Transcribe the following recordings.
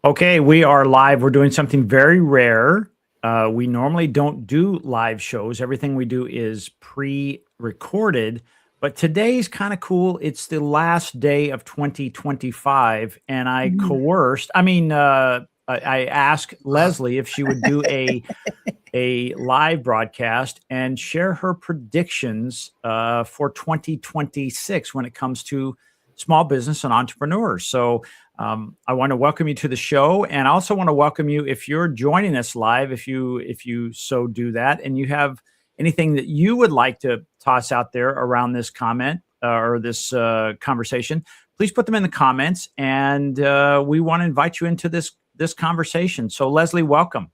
Okay, we are live. We're doing something very rare. We normally don't do live shows. Everything we do is pre-recorded, but today's kind of cool. It's the last day of 2025, and Mm. I asked Leslie if she would do a live broadcast and share her predictions for 2026 when it comes to small business and entrepreneurs. So I want to welcome you to the show, and I also want to welcome you if you're joining us live, if you so do that, and you have anything that you would like to toss out there around this comment or this conversation, please put them in the comments, and we want to invite you into this conversation. So, Leslie, welcome.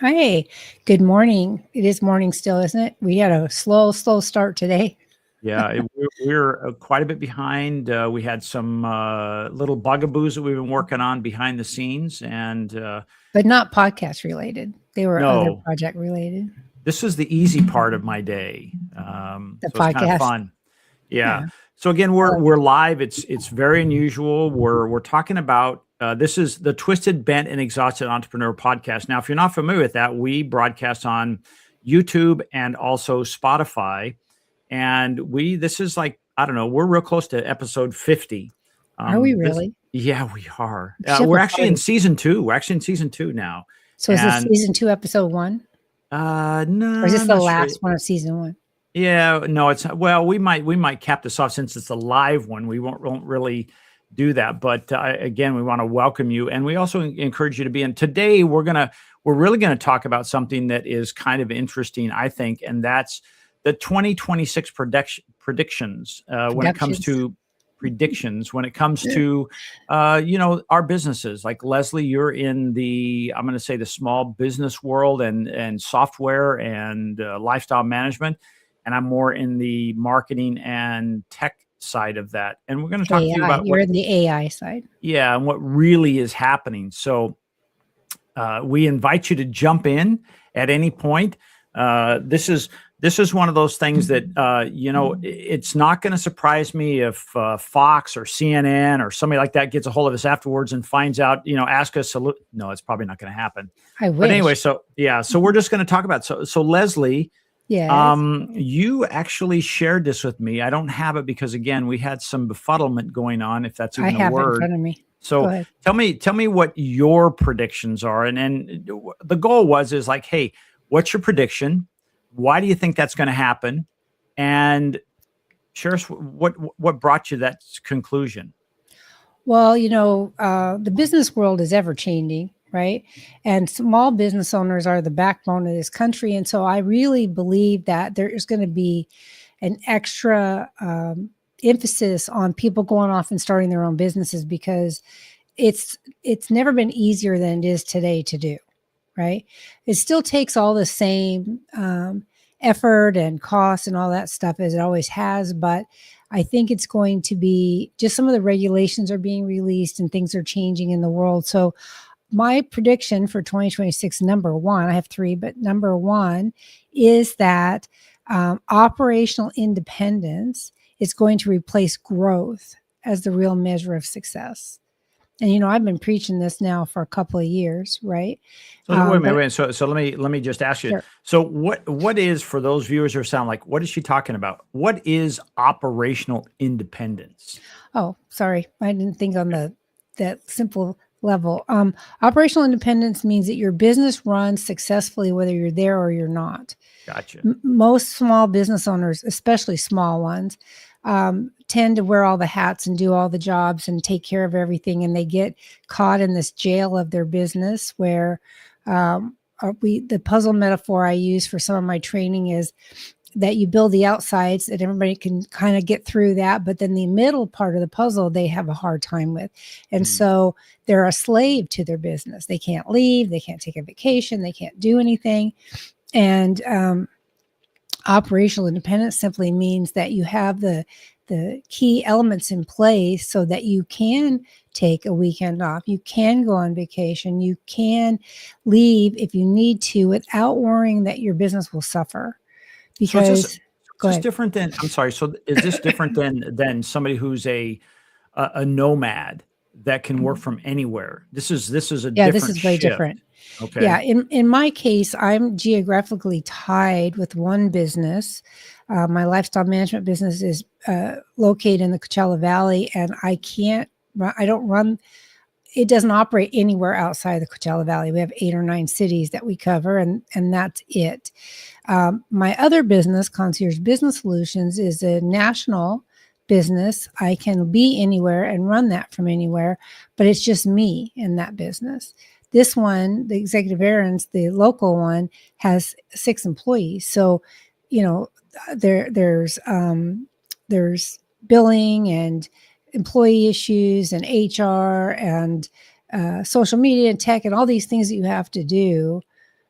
Hi, good morning. It is morning still, isn't it? We had a slow start today. Yeah, we're quite a bit behind. We had some little bugaboos that we've been working on behind the scenes, and But not podcast related. They were other no, project related. this is the easy part of my day. The So it's kind of podcast. fun. Yeah. Yeah. So again, we're live. It's very unusual. We're talking about this is the Twisted, Bent, and Exhausted Entrepreneur podcast. Now, if you're not familiar with that, we broadcast on YouTube and also Spotify. And this is like, I don't know, we're real close to episode 50. Are we really? Yeah, we are. We should have We're a actually in party. season 2. We're actually in season 2 now. So is this And season 2, episode 1? no, Or is this I'm the not sure. last one of season 1? Yeah, no, it's well, we might cap this off since it's a live one. We won't really do that, but again, we want to welcome you, and we also encourage you to be in. Today, we're really gonna talk about something that is kind of interesting, I think, and that's the 2026 predictions when it comes to predictions. When it comes to our businesses, like Leslie, you're in I'm going to say the small business world and software and lifestyle management, and I'm more in the marketing and tech side of that. And we're going to talk to you AI. about You're in the AI side. yeah, and what really is happening. So we invite you to jump in at any point. This is one of those things that it's not going to surprise me if Fox or CNN or somebody like that gets a hold of us afterwards and finds out, ask us. No, it's probably not going to happen. I wish. But anyway, so we're just going to talk about so Leslie. Yes. You actually shared this with me. I don't have it because again, we had some befuddlement going on, if that's I even a have it in word. front of me. Go So ahead. tell me what your predictions are. And the goal is like, hey, what's your prediction? Why do you think that's going to happen? And share us what brought you that conclusion. Well, the business world is ever changing, right? And small business owners are the backbone of this country. And so I really believe that there is going to be an extra emphasis on people going off and starting their own businesses because it's never been easier than it is today to do, right? It still takes all the same effort and cost and all that stuff as it always has, but I think it's going to be just some of the regulations are being released and things are changing in the world. So my prediction for 2026, number one, I have 3, but number one is that operational independence is going to replace growth as the real measure of success. And I've been preaching this now for a couple of years, right? So wait a minute. So let me just ask you. Sure. So what is, for those viewers who sound like, what is she talking about? What is operational independence? Oh, sorry, I didn't think on that simple level. Operational independence means that your business runs successfully whether you're there or you're not. Gotcha. Most small business owners, especially small ones, tend to wear all the hats and do all the jobs and take care of everything. And they get caught in this jail of their business where the puzzle metaphor I use for some of my training is that you build the outsides that everybody can kind of get through that. But then the middle part of the puzzle, they have a hard time with. And so they're a slave to their business. They can't leave. They can't take a vacation. They can't do anything. And operational independence simply means that you have the key elements in place so that you can take a weekend off. You can go on vacation. You can leave if you need to without worrying that your business will suffer. Because so is this different than, I'm sorry. So is this different than somebody who's a nomad that can work from anywhere. This is a Yeah, this different is way shift. different. Okay. Yeah, in my case, I'm geographically tied with one business. My lifestyle management business is located in the Coachella Valley, and I don't run. It doesn't operate anywhere outside the Coachella Valley. We have 8 or 9 cities that we cover, and that's it. My other business, Concierge Business Solutions, is a national business. I can be anywhere and run that from anywhere, but it's just me in that business. This one, the executive errands, the local one, has 6 employees. So, you know, there's billing and employee issues and HR and social media and tech and all these things that you have to do,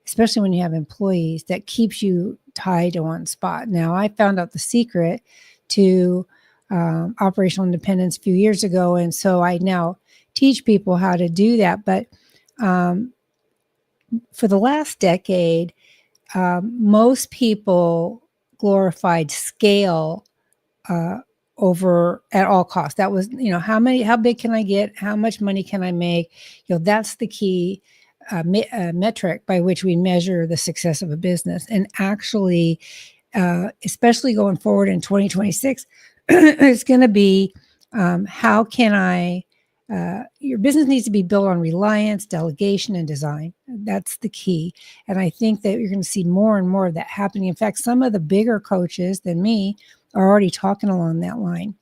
especially when you have employees, that keeps you tied to one spot. Now, I found out the secret to operational independence a few years ago, and so I now teach people how to do that. But um, for the last decade, most people glorified scale uh, over at all costs. That was, how big can I get? How much money can I make? That's the key metric by which we measure the success of a business. And actually, especially going forward in 2026, it's going to be how can your business needs to be built on reliance, delegation, and design. That's the key. And I think that you're going to see more and more of that happening. In fact, some of the bigger coaches than me are already talking along that line.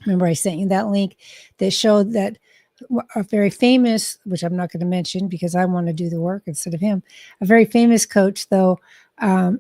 Remember, I sent you that link that showed that a very famous, which I'm not going to mention because I want to do the work instead of him, a very famous coach, though,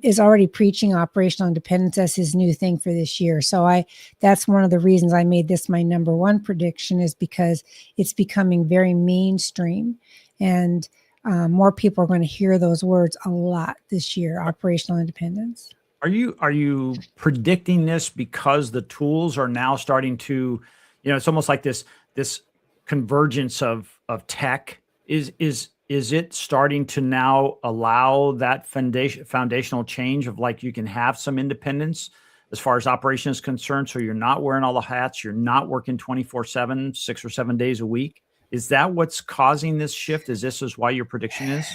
is already preaching operational independence as his new thing for this year. So that's one of the reasons I made this my number one prediction, is because it's becoming very mainstream, and more people are going to hear those words a lot this year, operational independence. Are you predicting this because the tools are now starting to, it's almost like this convergence of tech? Is it starting to now allow that foundational change of, like, you can have some independence as far as operation is concerned, so you're not wearing all the hats, you're not working 24/7, 6 or 7 days a week? Is that what's causing this shift? Is why your prediction is?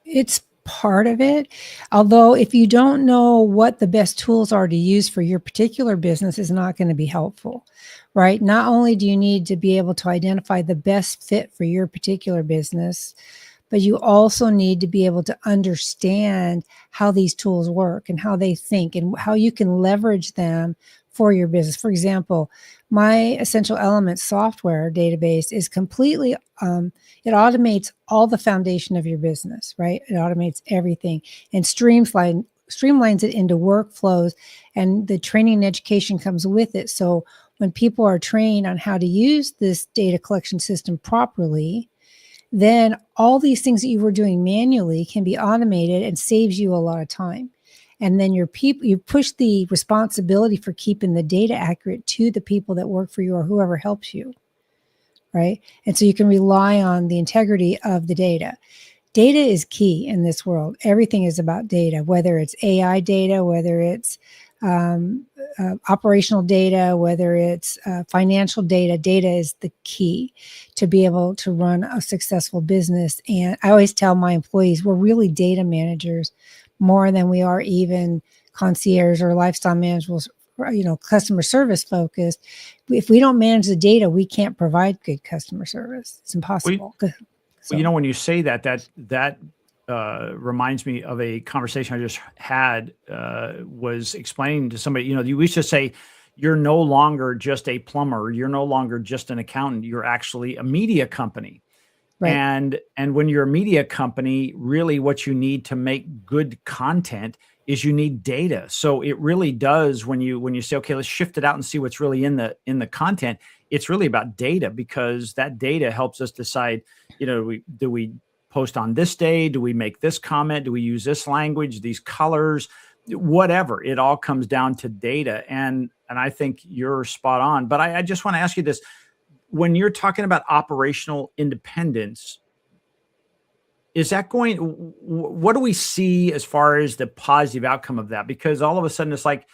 It's part of it. Although if you don't know what the best tools are to use for your particular business, is not going to be helpful, right? Not only do you need to be able to identify the best fit for your particular business, but you also need to be able to understand how these tools work and how they think and how you can leverage them for your business. For example, my Essential Elements software database is completely, it automates all the foundation of your business, right? It automates everything and streamlines it into workflows, and the training and education comes with it. So when people are trained on how to use this data collection system properly, then all these things that you were doing manually can be automated and saves you a lot of time. And then you push the responsibility for keeping the data accurate to the people that work for you or whoever helps you, right? And so you can rely on the integrity of the data. Data is key in this world. Everything is about data, whether it's AI data, whether it's operational data, whether it's financial data. Data is the key to be able to run a successful business. And I always tell my employees, we're really data managers more than we are even concierge or lifestyle managers, customer service focused. If we don't manage the data, we can't provide good customer service. It's impossible. Well, when you say that reminds me of a conversation I just had, was explaining to somebody, we should say, you're no longer just a plumber. You're no longer just an accountant. You're actually a media company. Right. And when you're a media company, really what you need to make good content is you need data. So it really does, when you say, okay, let's shift it out and see what's really in the content, it's really about data, because that data helps us decide, do we post on this day? Do we make this comment? Do we use this language, these colors, whatever? It all comes down to data. And I think you're spot on. But I just want to ask you this. When you're talking about operational independence, is that what do we see as far as the positive outcome of that? Because all of a sudden it's like,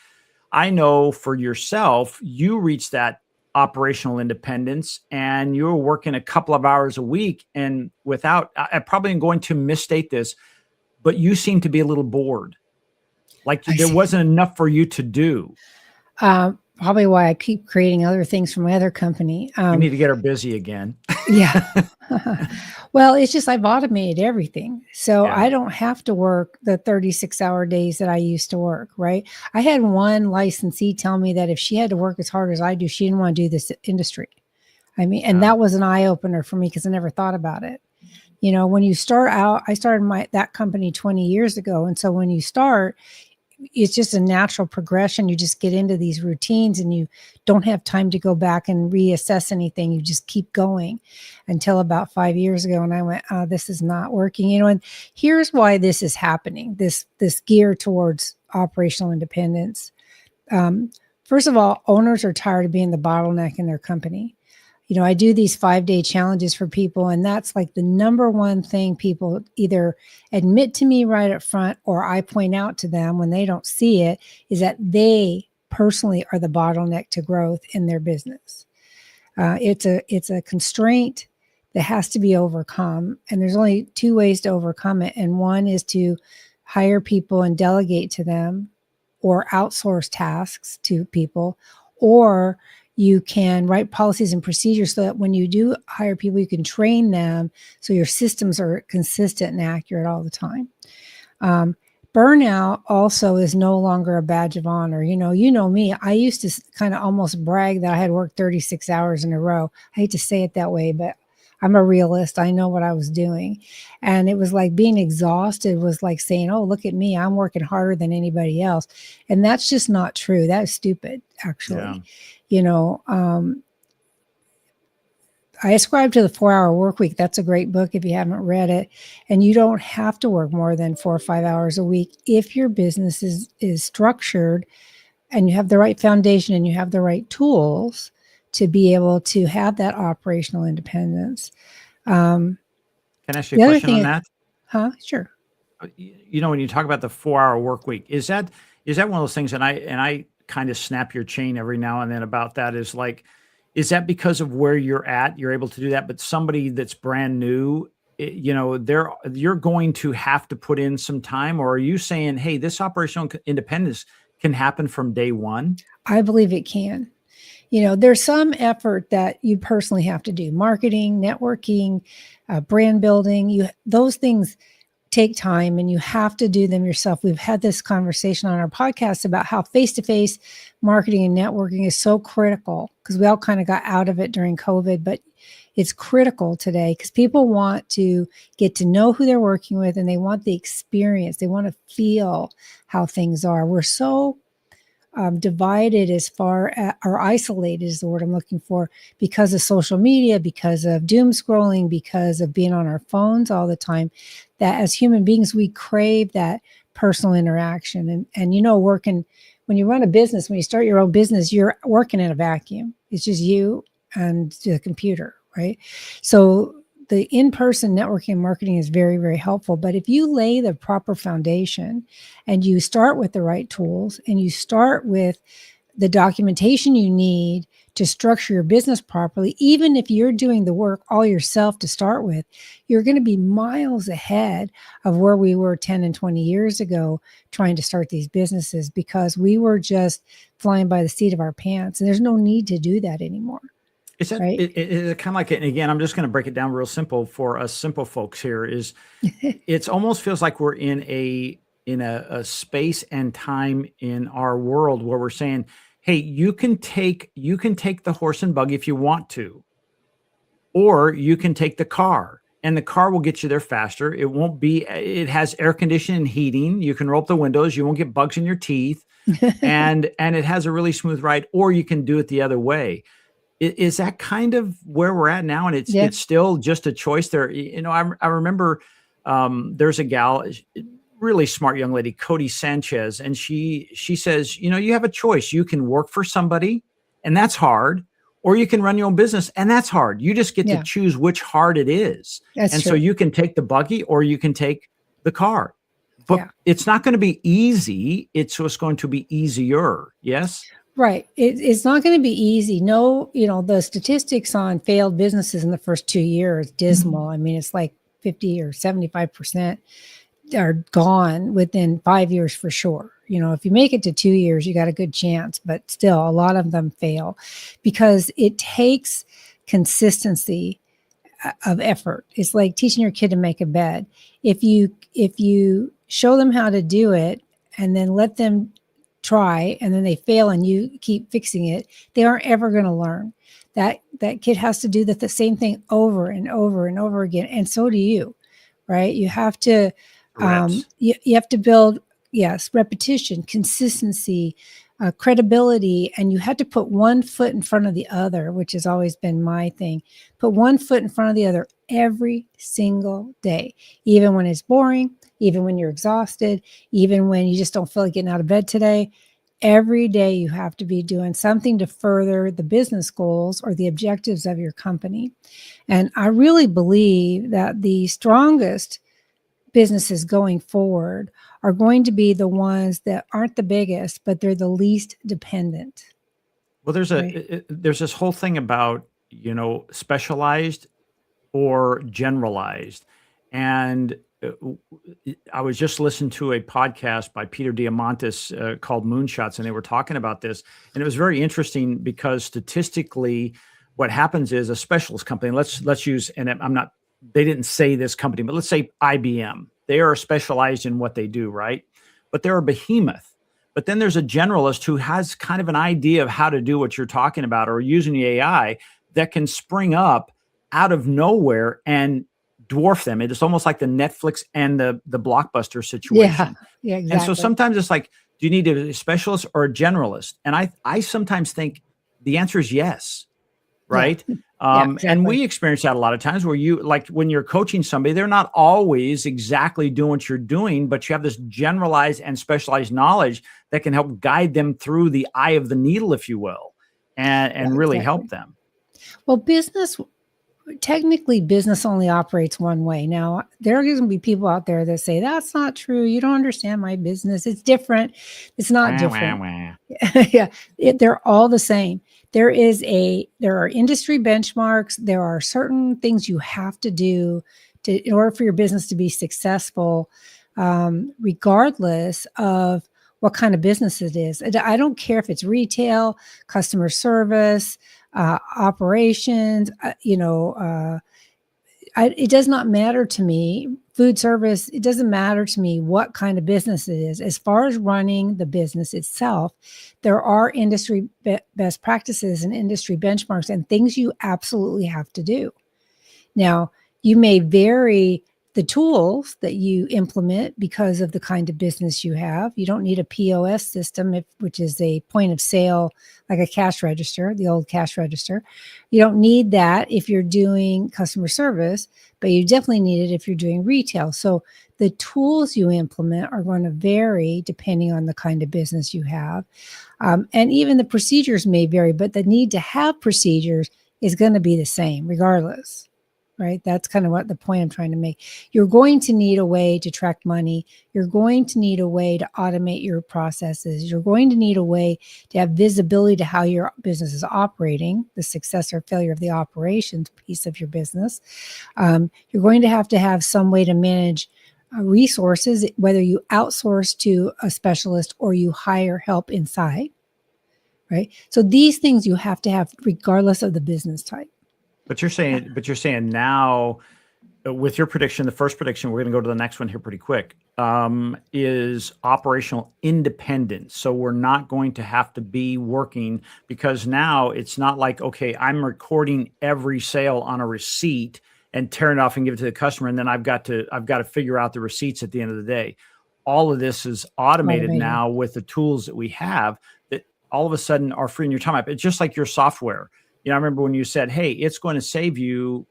I know for yourself, you reach that operational independence, and you were working a couple of hours a week, and without, I probably am going to misstate this, but you seem to be a little bored. Like I there see. wasn't enough for you to do. Probably why I keep creating other things for my other company. We need to get her busy again. Yeah. Well, it's just I've automated everything. So Yeah. I don't have to work the 36-hour days that I used to work, right? I had one licensee tell me that if she had to work as hard as I do, she didn't want to do this industry. I mean, and Yeah. that was an eye opener for me because I never thought about it. You know, when you start out, I started that company 20 years ago. And so when you start, it's just a natural progression. You just get into these routines and you don't have time to go back and reassess anything. You just keep going until about 5 years ago. And I went, oh, this is not working, you know, and here's why this is happening. This gear towards operational independence. First of all, owners are tired of being the bottleneck in their company. You know, I do these 5-day challenges for people, and that's like the number one thing people either admit to me right up front or I point out to them when they don't see it, is that they personally are the bottleneck to growth in their business. It's a constraint that has to be overcome, and there's only two ways to overcome it. And one is to hire people and delegate to them, or outsource tasks to people, or you can write policies and procedures so that when you do hire people, you can train them so your systems are consistent and accurate all the time. Burnout also is no longer a badge of honor. You know me, I used to kind of almost brag that I had worked 36 hours in a row. I hate to say it that way, but I'm a realist. I know what I was doing. And it was like being exhausted was like saying, oh, look at me. I'm working harder than anybody else. And that's just not true. That is stupid, actually. Yeah. You know, I ascribe to the 4-Hour Work Week. That's a great book if you haven't read it. And you don't have to work more than 4 or 5 hours a week if your business is structured and you have the right foundation and you have the right tools to be able to have that operational independence. Can I ask you The a other question thing on is, that? Sure. You know, when you talk about the 4-hour work week, is that one of those things? And I kind of snap your chain every now and then about that. Is like, is that because of where you're at, you're able to do that? But somebody that's brand new, you know, you're going to have to put in some time. Or are you saying, hey, this operational independence can happen from day one? I believe it can. You know, there's some effort that you personally have to do: marketing, networking, brand building. Those things take time and you have to do them yourself. We've had this conversation on our podcast about how face-to-face marketing and networking is so critical because we all kind of got out of it during COVID, but it's critical today because people want to get to know who they're working with and they want the experience. They want to feel how things are. We're so divided as far as, or isolated is the word I'm looking for, because of social media, because of doom scrolling, because of being on our phones all the time, that as human beings, we crave that personal interaction. And you know, when you run a business, when you start your own business, you're working in a vacuum. It's just you and the computer, right? So the in-person networking and marketing is very, very helpful. But if you lay the proper foundation and you start with the right tools and you start with the documentation you need to structure your business properly, even if you're doing the work all yourself to start with, you're going to be miles ahead of where we were 10 and 20 years ago trying to start these businesses, because we were just flying by the seat of our pants. And there's no need to do that anymore. Is that Right? it kind of like, and again, I'm just going to break it down real simple for us simple folks here, is it's almost feels like we're in a space and time in our world where we're saying, hey, you can take the horse and buggy if you want to, or you can take the car, and the car will get you there faster. It has air conditioning and heating. You can roll up the windows. You won't get bugs in your teeth. And it has a really smooth ride, or you can do it the other way. Is that kind of where we're at now? And it's still just a choice there. You know, I remember there's a gal, really smart young lady, Cody Sanchez, and she says, you know, you have a choice. You can work for somebody, and that's hard, or you can run your own business, and that's hard. You just get to choose which hard it is. That's and true. So you can take the buggy or you can take the car. But it's not going to be easy. It's just going to be easier. Yes. Right. It's not going to be easy. No, the statistics on failed businesses in the first 2 years, dismal. I mean, it's like 50 or 75% are gone within 5 years for sure. If you make it to 2 years, you got a good chance, but still a lot of them fail because it takes consistency of effort. It's like teaching your kid to make a bed. If you show them how to do it and then let them try and then they fail and you keep fixing it, they aren't ever going to learn. That kid has to do the same thing over and over and over again, and so do you, right? You have to Reps. you have to build, yes, repetition, consistency, credibility, and you have to put one foot in front of the other, which has always been my thing. Put one foot in front of the other every single day, even when it's boring, even when you're exhausted, even when you just don't feel like getting out of bed today. Every day you have to be doing something to further the business goals or the objectives of your company. And I really believe that the strongest businesses going forward are going to be the ones that aren't the biggest, but they're the least dependent. Well, Right. there's this whole thing about, specialized or generalized. And I was just listening to a podcast by Peter Diamandis called Moonshots, and they were talking about this. And it was very interesting because statistically, what happens is a specialist company, let's use, and I'm not, they didn't say this company, but let's say IBM. They are specialized in what they do, right? But they're a behemoth. But then there's a generalist who has kind of an idea of how to do what you're talking about, or using the AI that can spring up out of nowhere and dwarf them. It is almost like the Netflix and the Blockbuster Yeah. situation. Yeah, And so exactly. sometimes it's like, do you need a specialist or a generalist? And I sometimes think the answer is yes, Yeah. right? Yeah, And exactly. we experience that a lot of times where you, like when you're coaching somebody, they're not always exactly doing what you're doing, but you have this generalized and specialized knowledge that can help guide them through the eye of the needle, if you will, Yeah, and really exactly. help them. Well, technically business only operates one way. Now, there are going to be people out there that say that's not true. You don't understand my business. It's different. It's not Wah, wah, different. wah. Yeah, they're all the same. There are industry benchmarks. There are certain things you have to do in order for your business to be successful, regardless of what kind of business it is. I don't care if it's retail, customer service, operations. It does not matter to me. Food service, it doesn't matter to me what kind of business it is. As far as running the business itself, there are industry best practices and industry benchmarks and things you absolutely have to do. Now, you may vary the tools that you implement because of the kind of business you have. You don't need a POS system, which is a point of sale, like a cash register, the old cash register. You don't need that if you're doing customer service, but you definitely need it if you're doing retail. So the tools you implement are going to vary depending on the kind of business you have. And even the procedures may vary, but the need to have procedures is going to be the same regardless. Right. That's kind of what the point I'm trying to make. You're going to need a way to track money. You're going to need a way to automate your processes. You're going to need a way to have visibility to how your business is operating, the success or failure of the operations piece of your business. You're going to have some way to manage resources, whether you outsource to a specialist or you hire help inside. Right. So these things you have to have regardless of the business type. But you're saying now, with your prediction, the first prediction, we're going to go to the next one here pretty quick, is operational independence. So we're not going to have to be working, because now it's not like, okay, I'm recording every sale on a receipt and tearing it off and give it to the customer, and then I've got to figure out the receipts at the end of the day. All of this is automated Automated. now with the tools that we have that all of a sudden are freeing your time up. It's just like your software. I remember when you said, hey, it's going to save you,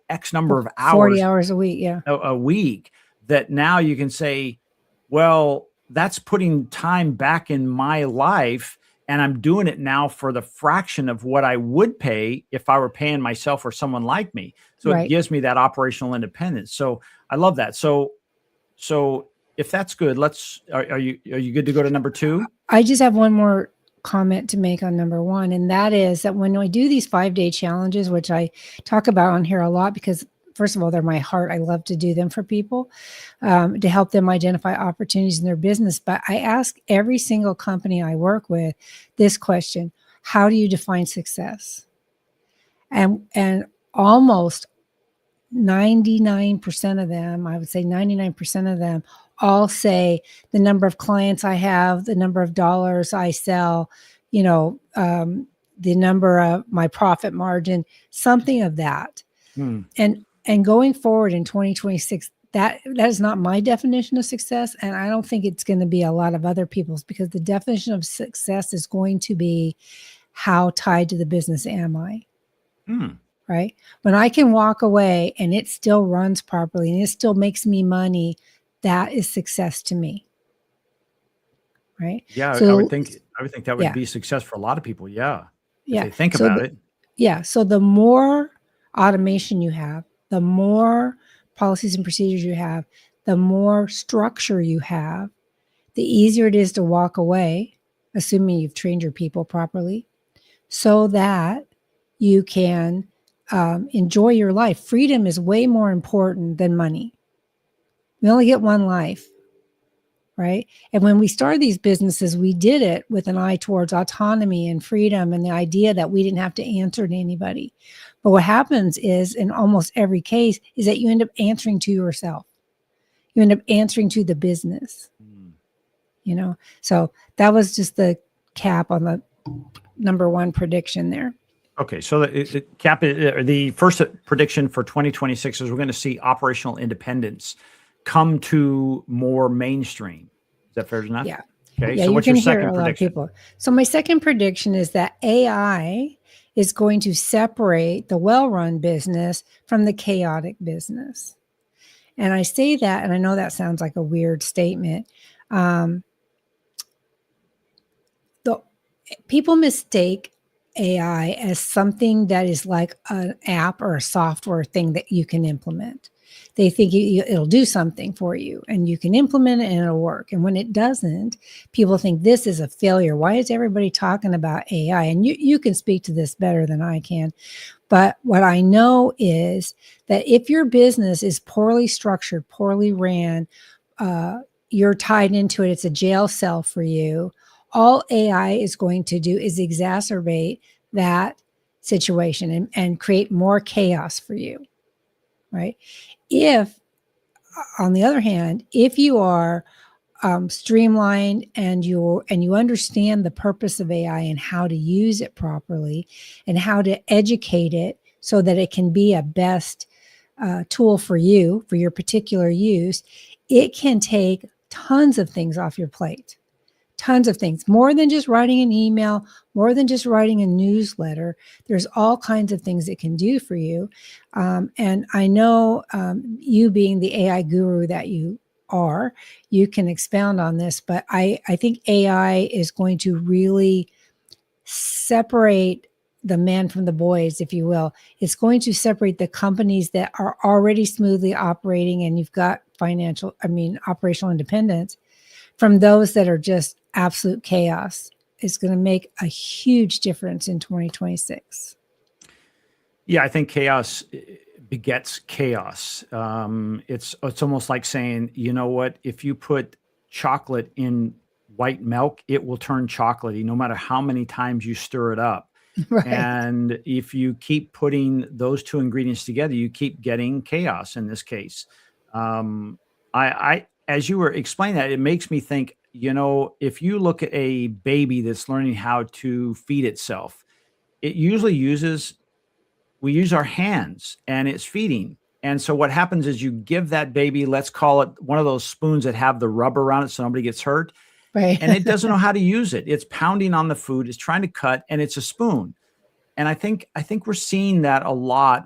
X number of 40 hours hours a week. Yeah. a week, that now you can say, well, that's putting time back in my life. And I'm doing it now for the fraction of what I would pay if I were paying myself or someone like me. So it Right. gives me that operational independence. So I love that. So if that's good, are you good to go to number two? I just have one more comment to make on number one, and that is that when I do these 5-day challenges, which I talk about on here a lot because, first of all, they're my heart. I love to do them for people to help them identify opportunities in their business. But I ask every single company I work with this question: how do you define success? And almost 99% of them, I would say 99% of them, all say the number of clients I have, the number of dollars I sell, the number of my profit margin, something of that. And going forward in 2026, that is not my definition of success, and I don't think it's going to be a lot of other people's, because the definition of success is going to be how tied to the business am I. Right? When I can walk away and it still runs properly and it still makes me money, that is success to me. Right? Yeah, So I would think that would be success for a lot of people. Yeah. If they think about it. Yeah. So the more automation you have, the more policies and procedures you have, the more structure you have, the easier it is to walk away, assuming you've trained your people properly, so that you can enjoy your life. Freedom is way more important than money. We only get one life, right? And when we started these businesses, we did it with an eye towards autonomy and freedom and the idea that we didn't have to answer to anybody. But what happens is, in almost every case, is that you end up answering to yourself. You end up answering to the business. So that was just the cap on the number one prediction there. Okay, so the first prediction for 2026 is we're going to see operational independence come to more mainstream. Is that fair enough? Yeah. Okay. Yeah, so what's your second prediction? So my second prediction is that AI is going to separate the well-run business from the chaotic business. And I say that, and I know that sounds like a weird statement. People mistake AI as something that is like an app or a software thing that you can implement. They think it'll do something for you and you can implement it and it'll work. And when it doesn't, people think this is a failure. Why is everybody talking about AI? And you can speak to this better than I can. But what I know is that if your business is poorly structured, poorly ran, you're tied into it, it's a jail cell for you. All AI is going to do is exacerbate that situation and create more chaos for you, right? If, on the other hand, if you are streamlined and you understand the purpose of AI and how to use it properly and how to educate it so that it can be a best tool for you, for your particular use, it can take tons of things off your plate. Tons of things, more than just writing an email, more than just writing a newsletter. There's all kinds of things it can do for you. And I know you being the AI guru that you are, you can expound on this, but I think AI is going to really separate the men from the boys, if you will. It's going to separate the companies that are already smoothly operating and you've got operational independence from those that are just absolute chaos. Is going to make a huge difference in 2026. Yeah, I think chaos begets chaos. It's almost like saying, you know what, if you put chocolate in white milk, it will turn chocolatey no matter how many times you stir it up. Right. And if you keep putting those two ingredients together, you keep getting chaos in this case. As you were explaining that, it makes me think, if you look at a baby that's learning how to feed itself, it usually we use our hands and it's feeding. And so what happens is you give that baby, let's call it one of those spoons that have the rubber around it so nobody gets hurt. Right. And it doesn't know how to use it. It's pounding on the food, it's trying to cut, and it's a spoon. And I think we're seeing that a lot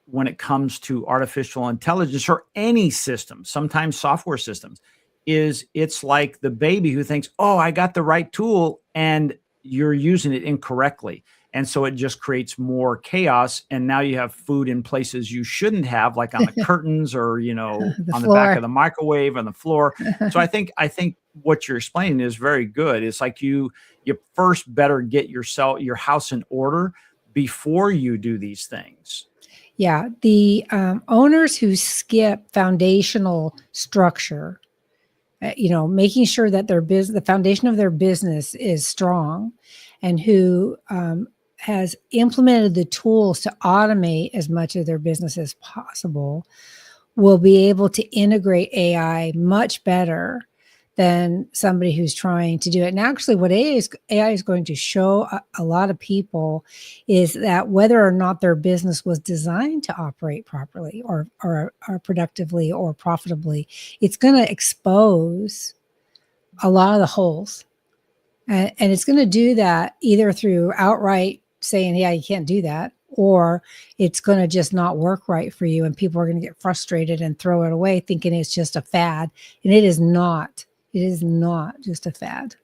when it comes to artificial intelligence or any system, sometimes software systems. It's like the baby who thinks, oh, I got the right tool, and you're using it incorrectly. And so it just creates more chaos. And now you have food in places you shouldn't have, like on the curtains or, on the back of the microwave, on the floor. So I think what you're explaining is very good. It's like you first better get your house in order before you do these things. Yeah, the owners who skip foundational structure, making sure that the foundation of their business is strong, and who has implemented the tools to automate as much of their business as possible, will be able to integrate AI much better than somebody who's trying to do it. And actually, what AI is going to show a lot of people is that whether or not their business was designed to operate properly or productively or profitably, it's going to expose a lot of the holes. And it's going to do that either through outright saying, yeah, you can't do that, or it's going to just not work right for you. And people are going to get frustrated and throw it away thinking it's just a fad. And it is not. It is not just a fad.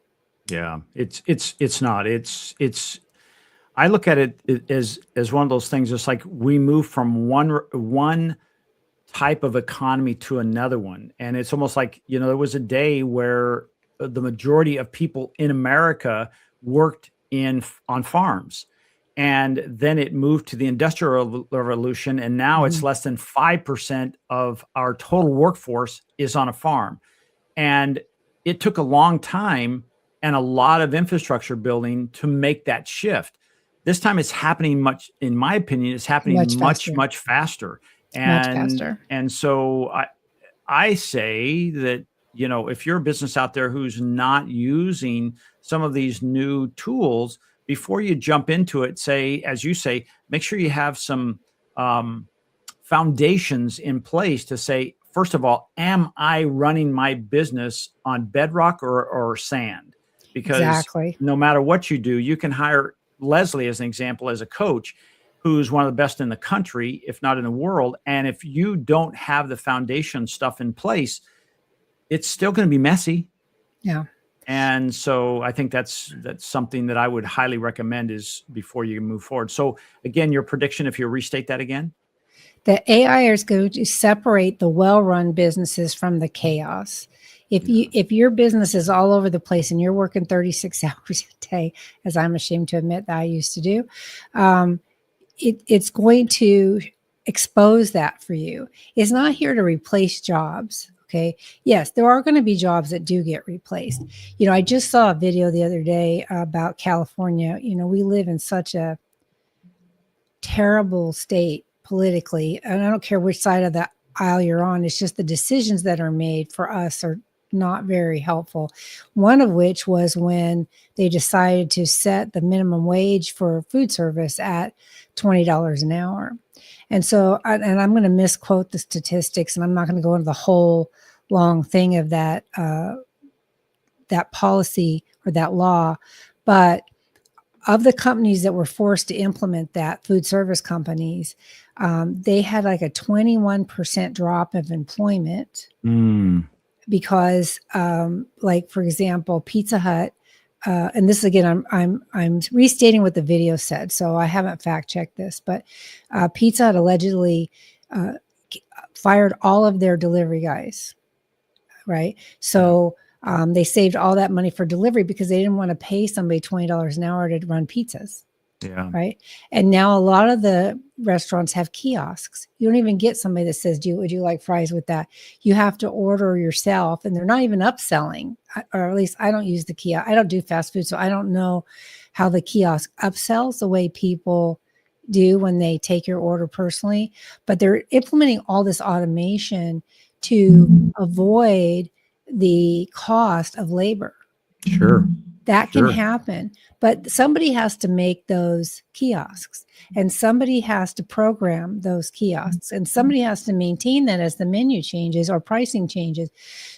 Yeah, it's not. I look at it as one of those things. It's like we move from one type of economy to another one, and it's almost like, there was a day where the majority of people in America worked on farms, and then it moved to the Industrial Revolution, and now it's less than 5% of our total workforce is on a farm, and it took a long time and a lot of infrastructure building to make that shift. This time it's happening in my opinion, it's happening much faster. Much faster. And so I say that, if you're a business out there who's not using some of these new tools, before you jump into it, as you say, make sure you have some foundations in place to say, first of all, am I running my business on bedrock or sand? Because exactly. No matter what you do, you can hire Leslie as an example, as a coach, who's one of the best in the country, if not in the world. And if you don't have the foundation stuff in place, it's still going to be messy. Yeah. And so I think that's something that I would highly recommend is before you move forward. So again, your prediction, if you restate that again. The AI is going to separate the well-run businesses from the chaos. If your business is all over the place and you're working 36 hours a day, as I'm ashamed to admit that I used to do, it's going to expose that for you. It's not here to replace jobs. Okay. Yes, there are going to be jobs that do get replaced. I just saw a video the other day about California. We live in such a terrible state politically, and I don't care which side of the aisle you're on. It's just the decisions that are made for us are not very helpful. One of which was when they decided to set the minimum wage for food service at $20 an hour. And so, and I'm going to misquote the statistics, and I'm not going to go into the whole long thing of that policy or that law, but of the companies that were forced to implement that, food service companies, they had like a 21% drop of employment because, like, for example, Pizza Hut, and this again, I'm restating what the video said, so I haven't fact checked this, but Pizza Hut allegedly fired all of their delivery guys, right? So they saved all that money for delivery because they didn't want to pay somebody $20 an hour to run pizzas. Yeah. Right. And now a lot of the restaurants have kiosks. You don't even get somebody that says, would you like fries with that? You have to order yourself, and they're not even upselling, or at least I don't use the kiosk. I don't do fast food, so I don't know how the kiosk upsells the way people do when they take your order personally, but they're implementing all this automation to avoid the cost of labor. Sure. That can happen, but somebody has to make those kiosks, and somebody has to program those kiosks, and somebody has to maintain that as the menu changes or pricing changes.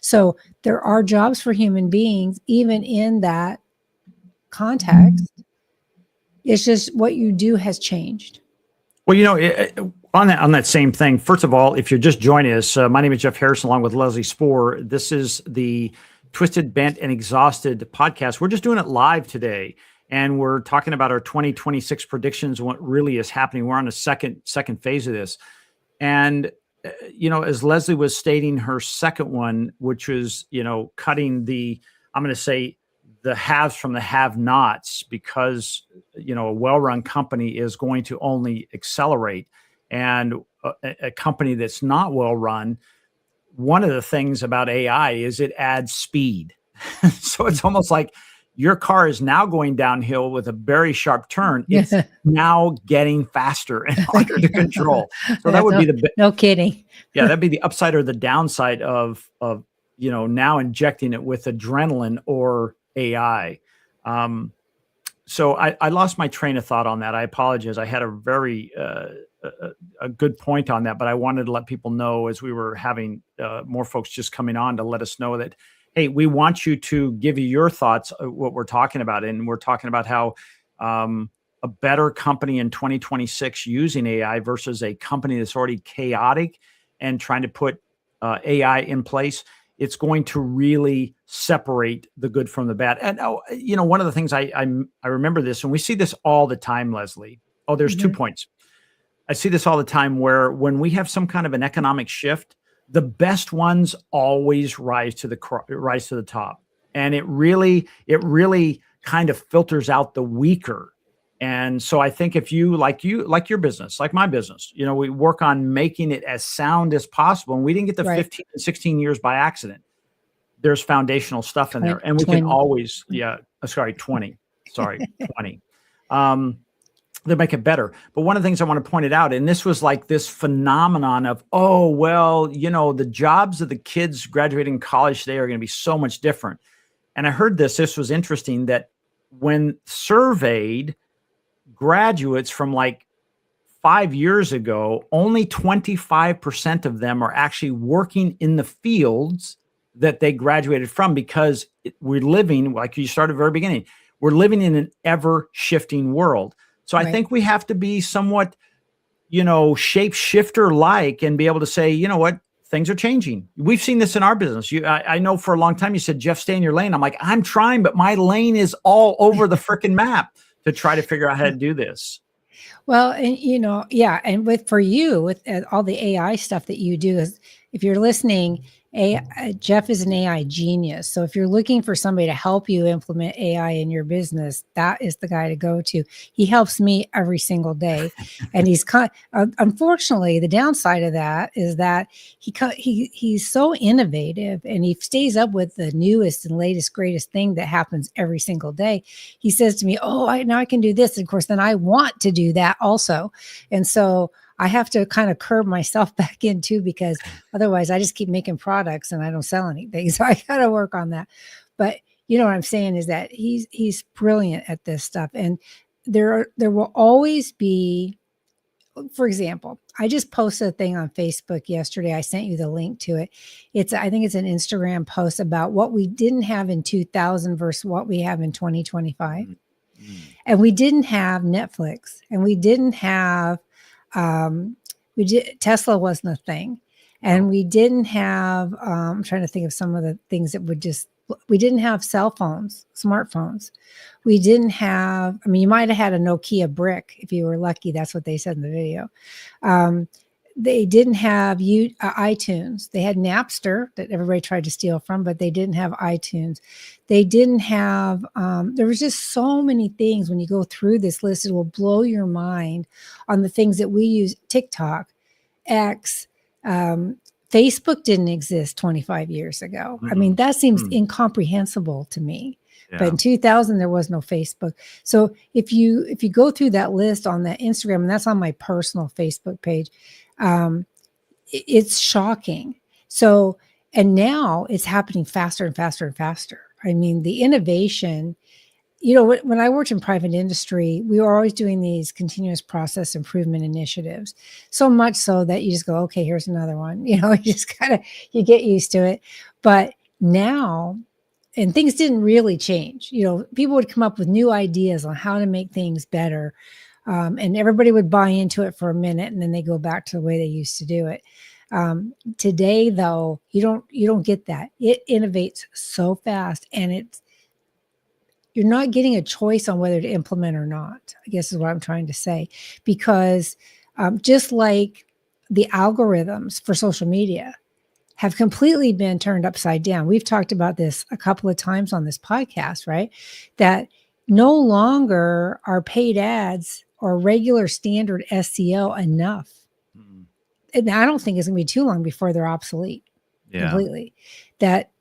So there are jobs for human beings, even in that context. It's just what you do has changed. Well, on that same thing, first of all, if you're just joining us, my name is Jeff Harrison, along with Leslie Spoor. This is the Twisted, Bent, and Exhausted podcast. We're just doing it live today, and we're talking about our 2026 predictions and what really is happening. We're on the second phase of this, and as Leslie was stating her second one, which was, cutting I'm going to say the haves from the have-nots, because, a well-run company is going to only accelerate. And a company that's not well-run, one of the things about AI is it adds speed. So it's almost like your car is now going downhill with a very sharp turn. It's now getting faster and harder to control. So that would be no kidding. Yeah, that'd be the upside or the downside of now injecting it with adrenaline or AI. So I lost my train of thought on that. I apologize. I had a very a good point on that, but I wanted to let people know, as we were having more folks just coming on, to let us know that, hey, we want you to give you your thoughts what we're talking about, and we're talking about how a better company in 2026 using AI versus a company that's already chaotic and trying to put AI in place. It's going to really separate the good from the bad. And one of the things I remember this, and we see this all the time, Leslie. Oh, there's 2 points. I see this all the time, where when we have some kind of an economic shift, the best ones always rise to the top, and it really kind of filters out the weaker. And so I think if like your business, like my business, we work on making it as sound as possible. And we didn't get the 15 and 16 years by accident. There's foundational stuff in there. And we can always, 20, 20. They make it better. But one of the things I want to point it out, and this was like this phenomenon of, the jobs of the kids graduating college today are going to be so much different. And I heard this was interesting, that when surveyed graduates from like 5 years ago, only 25% of them are actually working in the fields that they graduated from, because we're living, like you started at the very beginning, we're living in an ever shifting world. So I think we have to be somewhat, shapeshifter like, and be able to say, you know what, things are changing. We've seen this in our business. I know for a long time you said, Jeff, stay in your lane. I'm like, I'm trying, but my lane is all over the freaking map to try to figure out how to do this. Well, and and for you, with all the AI stuff that you do, is, if you're listening, Jeff is an AI genius. So if you're looking for somebody to help you implement AI in your business, that is the guy to go to. He helps me every single day, and he's unfortunately, the downside of that is that he's so innovative, and he stays up with the newest and latest, greatest thing that happens every single day. He says to me, "Oh, now I can do this." And of course, then I want to do that also, and so I have to kind of curb myself back in too, because otherwise I just keep making products and I don't sell anything. So I got to work on that. But what I'm saying is that he's brilliant at this stuff. And there will always be, for example, I just posted a thing on Facebook yesterday. I sent you the link to it. I think it's an Instagram post about what we didn't have in 2000 versus what we have in 2025. Mm-hmm. And we didn't have Netflix, and we didn't have Tesla wasn't a thing, and we didn't have I'm trying to think of some of the things that we didn't have cell phones, smartphones. We didn't have, you might have had a Nokia brick if you were lucky. That's what they said in the video. They didn't have iTunes. They had Napster that everybody tried to steal from, but they didn't have iTunes. They didn't have, there was just so many things. When you go through this list, it will blow your mind on the things that we use. TikTok, X, Facebook didn't exist 25 years ago. Mm-hmm. That seems incomprehensible to me. Yeah. But in 2000, there was no Facebook. So if you go through that list on that Instagram, and that's on my personal Facebook page, it's shocking. So, and now it's happening faster and faster and faster. The innovation, when I worked in private industry, we were always doing these continuous process improvement initiatives. So much so that you just go, okay, here's another one. You just you get used to it. But now, and things didn't really change. People would come up with new ideas on how to make things better. And everybody would buy into it for a minute, and then they go back to the way they used to do it. Today, though, you don't get that. It innovates so fast, and you're not getting a choice on whether to implement or not, I guess is what I'm trying to say. Because just like the algorithms for social media have completely been turned upside down. We've talked about this a couple of times on this podcast, right? That no longer are paid ads or regular standard SEO enough. Mm. And I don't think it's going to be too long before they're obsolete completely. That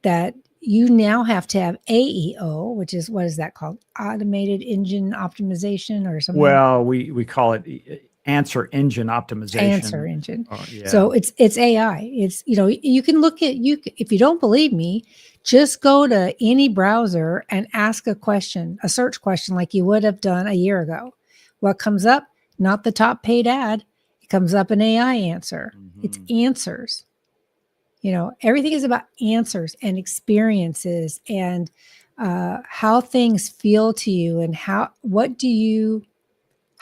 you now have to have AEO, which is, what is that called? Automated engine optimization or something. Well, we call it answer engine optimization. Answer engine. Yeah. So it's AI. It's, you can look at, if you don't believe me, just go to any browser and ask a question, a search question, like you would have done a year ago. What comes up? Not the top paid ad. It comes up an AI answer. It's answers. Everything is about answers and experiences and how things feel to you, and how do you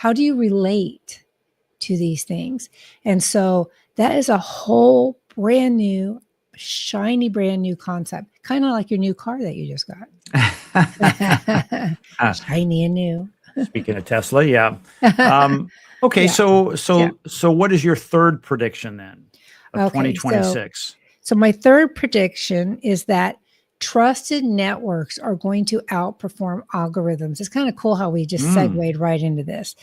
relate to these things. And so that is a whole brand new, shiny, brand new concept, kind of like your new car that you just got. Shiny and new. Speaking of Tesla, yeah. Okay, Yeah. So what is your third prediction then of Okay, 2026? So my third prediction is that trusted networks are going to outperform algorithms. It's kind of cool how we just segued right into this.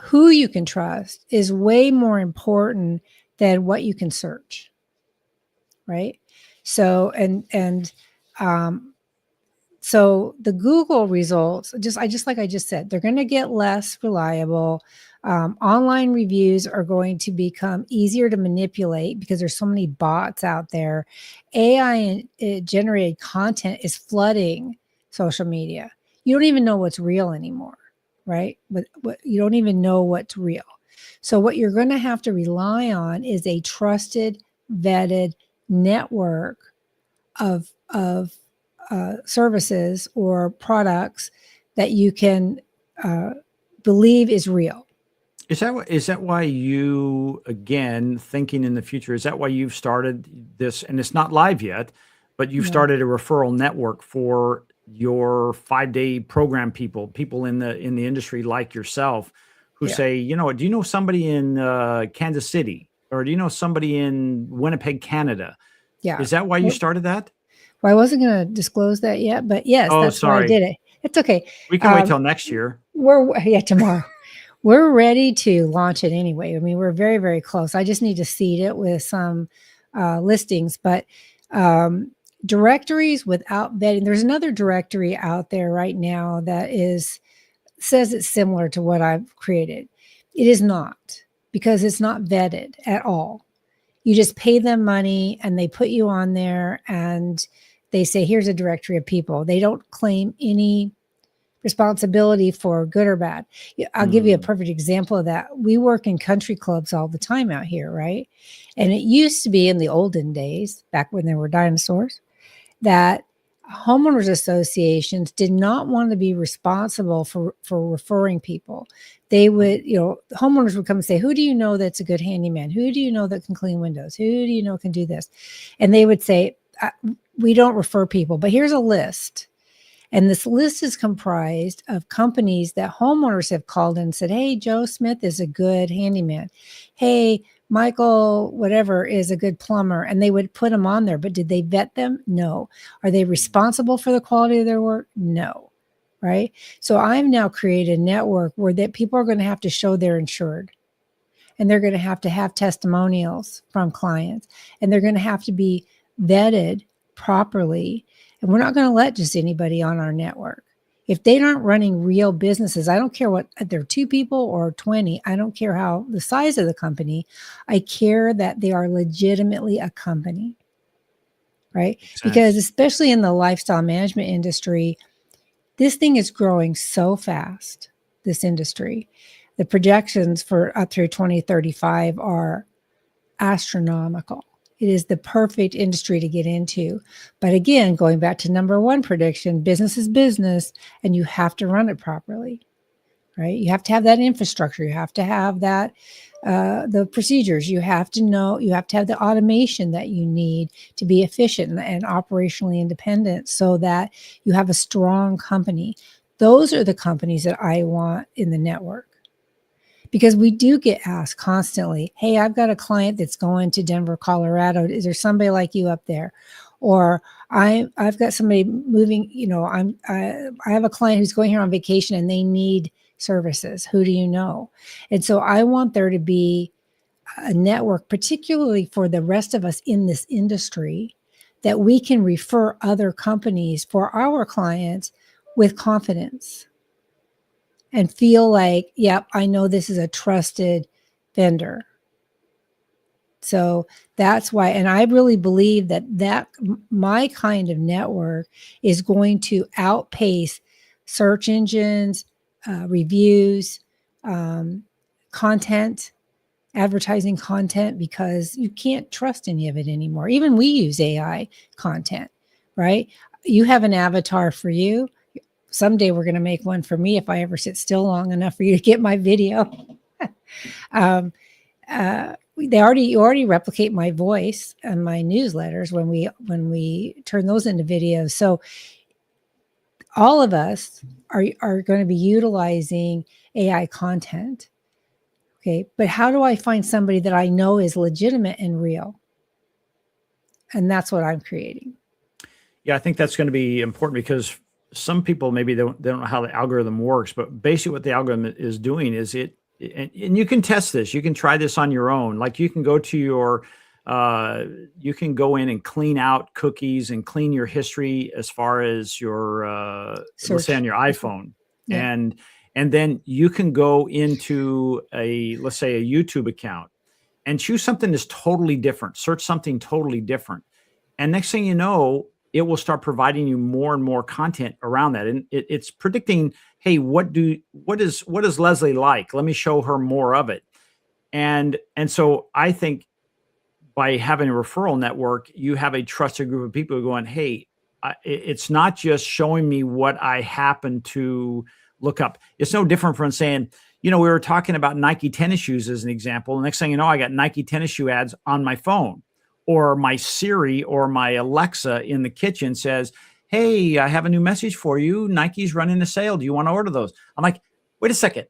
Who you can trust is way more important than what you can search, right? So so the Google results, just like I just said, they're going to get less reliable. Online reviews are going to become easier to manipulate because there's so many bots out there. AI generated content is flooding social media. You don't even know what's real anymore, right? What you don't even know what's real. So what you're going to have to rely on is a trusted, vetted network of services or products that you can believe is real. Is that why you, again, thinking in the future, is that why you've started this, and it's not live yet, but you've started a referral network for your 5-day program people in the industry like yourself who say, do you know somebody in Kansas City, or do you know somebody in Winnipeg, Canada? Yeah. Is that why you started that? Well, I wasn't going to disclose that yet, but yes, that's why I did it. It's okay. We can wait till next year. Tomorrow. We're ready to launch it anyway. I mean, we're very, very close. I just need to seed it with some listings, but directories without vetting. There's another directory out there right now that says it's similar to what I've created. It is not, because it's not vetted at all. You just pay them money and they put you on there and they say, here's a directory of people. They don't claim any responsibility for good or bad. I'll give you a perfect example of that. We work in country clubs all the time out here, right? And it used to be in the olden days, back when there were dinosaurs, that homeowners associations did not want to be responsible for referring people. They would, homeowners would come and say, who do you know that's a good handyman? Who do you know that can clean windows? Who do you know can do this? And they would say, we don't refer people, but here's a list. And this list is comprised of companies that homeowners have called and said, hey, Joe Smith is a good handyman. Hey, Michael, whatever, is a good plumber. And they would put them on there. But did they vet them? No. Are they responsible for the quality of their work? No. Right. So I've now created a network where that people are going to have to show they're insured. And they're going to have testimonials from clients. And they're going to have to be vetted properly. And we're not going to let just anybody on our network. If they aren't running real businesses, I don't care what they're 2 people or 20. I don't care how the size of the company. I care that they are legitimately a company, right? Because especially in the lifestyle management industry, this thing is growing so fast, this industry. The projections for up through 2035 are astronomical. It is the perfect industry to get into. But again, going back to number 1 prediction, business is business, and you have to run it properly, right? You have to have that infrastructure. You have to have that, the procedures. You have to know, you have to have the automation that you need to be efficient and operationally independent so that you have a strong company. Those are the companies that I want in the network. because we do get asked constantly, hey, I've got a client that's going to Denver, Colorado. Is there somebody like you up there? Or I've got somebody moving, I have a client who's going here on vacation and they need services. Who do you know? And so I want there to be a network, particularly for the rest of us in this industry, that we can refer other companies for our clients with confidence and feel like, yep, I know this is a trusted vendor. So that's why, and I really believe that my kind of network is going to outpace search engines, reviews, content, advertising content, because you can't trust any of it anymore. Even we use AI content, right? You have an avatar for you. Someday we're going to make one for me if I ever sit still long enough for you to get my video. You already replicate my voice and my newsletters when we turn those into videos. So all of us are going to be utilizing AI content. Okay, but how do I find somebody that I know is legitimate and real? And that's what I'm creating. Yeah, I think that's going to be important because some people maybe they don't know how the algorithm works, but basically what the algorithm is doing is and you can test this. You can try this on your own. Like you can go to you can go in and clean out cookies and clean your history as far as your, let's say on your iPhone. Yeah. And then you can go into let's say a YouTube account and choose something that's totally different, search something totally different. And next thing you know, it will start providing you more and more content around that. And it's predicting, hey, what is Leslie like? Let me show her more of it. And so I think by having a referral network, you have a trusted group of people who are going, hey, it's not just showing me what I happen to look up. It's no different from saying, we were talking about Nike tennis shoes as an example. The next thing you know, I got Nike tennis shoe ads on my phone, or my Siri or my Alexa in the kitchen says, hey, I have a new message for you. Nike's running a sale. Do you want to order those? I'm like, wait a second.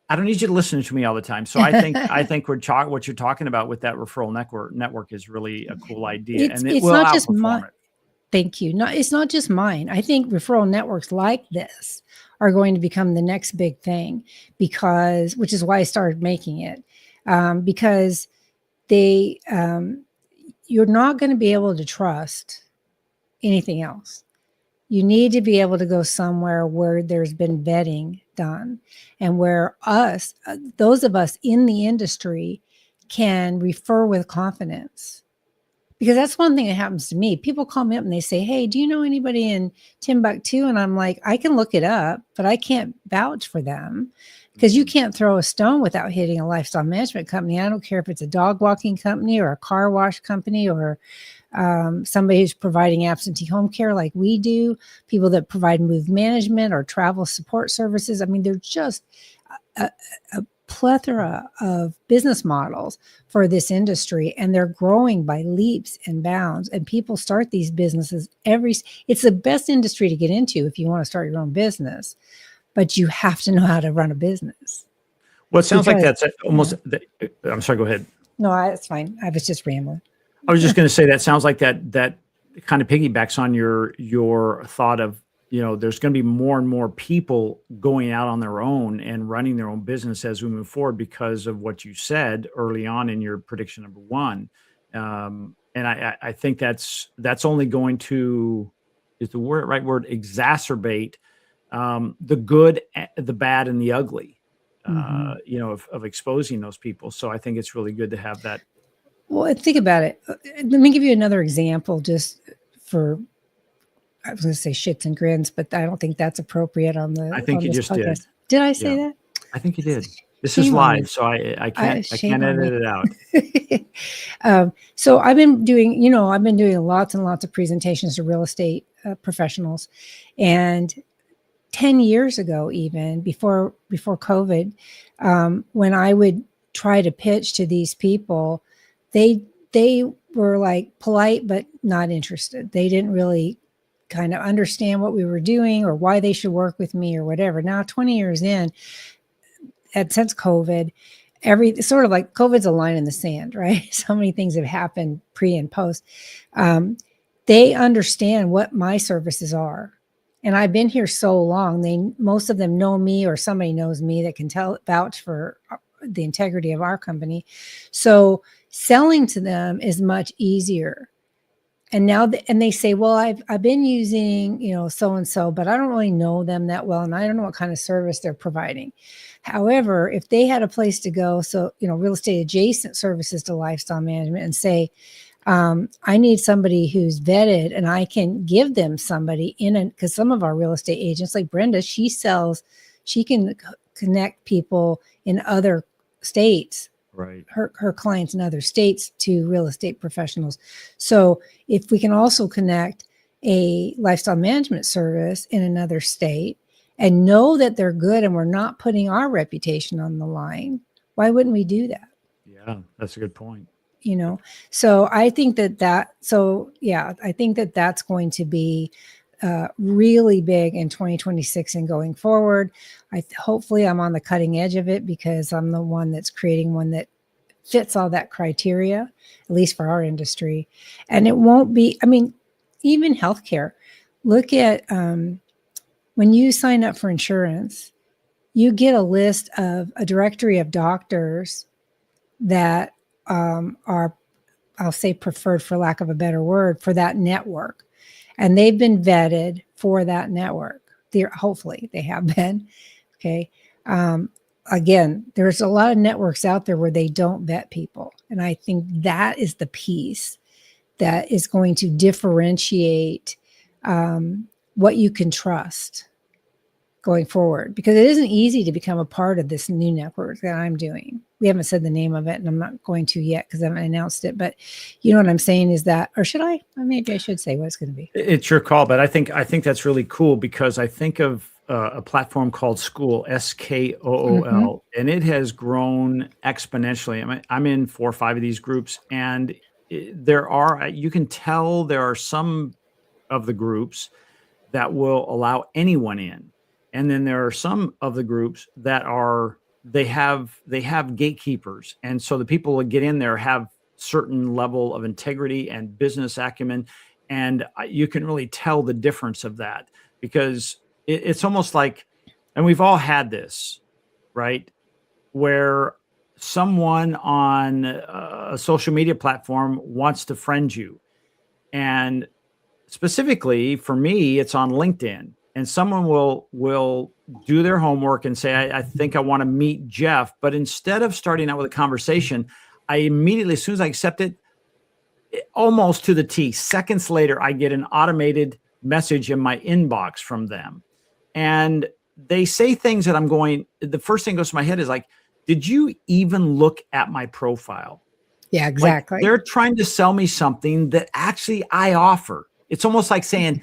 I don't need you to listen to me all the time. So I think what you're talking about with that referral network is really a cool idea, and it will outperform it. Thank you. It's not just mine. I think referral networks like this are going to become the next big thing, which is why I started making it, because you're not going to be able to trust anything else. You need to be able to go somewhere where there's been vetting done and where those of us in the industry can refer with confidence. Because that's one thing that happens to me. People call me up and they say, hey, do you know anybody in Timbuktu? And I'm like, I can look it up, but I can't vouch for them, because you can't throw a stone without hitting a lifestyle management company. I don't care if it's a dog walking company or a car wash company or somebody who's providing absentee home care like we do, people that provide move management or travel support services. I mean, they're just a plethora of business models for this industry, and they're growing by leaps and bounds, and people start these businesses it's the best industry to get into if you want to start your own business, but you have to know how to run a business. Well, it sounds like that's almost, I'm sorry, go ahead. No, it's fine. I was just rambling. I was just going to say that sounds like that kind of piggybacks on your thought of, there's going to be more and more people going out on their own and running their own business as we move forward because of what you said early on in your prediction number one. And I think that's only going to, is the right word, exacerbate the good, the bad, and the ugly, of exposing those people. So I think it's really good to have that. Well, think about it. Let me give you another example just for, I was going to say shits and grins, but I don't think that's appropriate on the. I think you just podcast. Did I say that? I think you did. This is live, so I can't edit it out. So I've been doing lots and lots of presentations to real estate professionals, and 10 years ago, even before COVID, when I would try to pitch to these people, they were like polite but not interested. They didn't really kind of understand what we were doing or why they should work with me or whatever. Now, 20 years in, since COVID, every sort of like COVID's a line in the sand, right? So many things have happened pre and post. They understand what my services are. And I've been here so long, most of them know me or somebody knows me that can vouch for the integrity of our company. So selling to them is much easier. And now, and they say, well, I've been using, so and so, but I don't really know them that well, and I don't know what kind of service they're providing. However, if they had a place to go, so real estate adjacent services to lifestyle management, and say, I need somebody who's vetted, and I can give them somebody because some of our real estate agents, like Brenda, she can connect people in other states, right, her clients in other states to real estate professionals. So if we can also connect a lifestyle management service in another state and know that they're good and we're not putting our reputation on the line, why wouldn't we do that? yeah, that's a good point. So I think I think that that's going to be really big in 2026 and going forward. Hopefully I'm on the cutting edge of it, because I'm the one that's creating one that fits all that criteria, at least for our industry. And it won't be, even healthcare. Look at when you sign up for insurance, you get a list of a directory of doctors that are, I'll say, preferred, for lack of a better word, for that network. And they've been vetted for that network. Hopefully they have been. Okay. Again, there's a lot of networks out there where they don't vet people. And I think that is the piece that is going to differentiate what you can trust going forward, because it isn't easy to become a part of this new network that I'm doing. We haven't said the name of it, and I'm not going to yet because I haven't announced it, but you know what I'm saying is that, or should I? Maybe I should say what it's going to be. It's your call, but I think that's really cool, because I think of a platform called School, SKOOL, and it has grown exponentially. I'm in 4 or 5 of these groups, and you can tell there are some of the groups that will allow anyone in. And then there are some of the groups that they have gatekeepers. And so the people that get in there have certain level of integrity and business acumen. And you can really tell the difference of that, because it's almost like, and we've all had this, right? Where someone on a social media platform wants to friend you. And specifically for me, it's on LinkedIn, and someone will do their homework and say, I think I want to meet Jeff. But instead of starting out with a conversation, I immediately, as soon as I accept it, almost to the T, seconds later, I get an automated message in my inbox from them. And they say things that the first thing goes to my head is like, did you even look at my profile? Yeah, exactly. Like, they're trying to sell me something that actually I offer. It's almost like saying,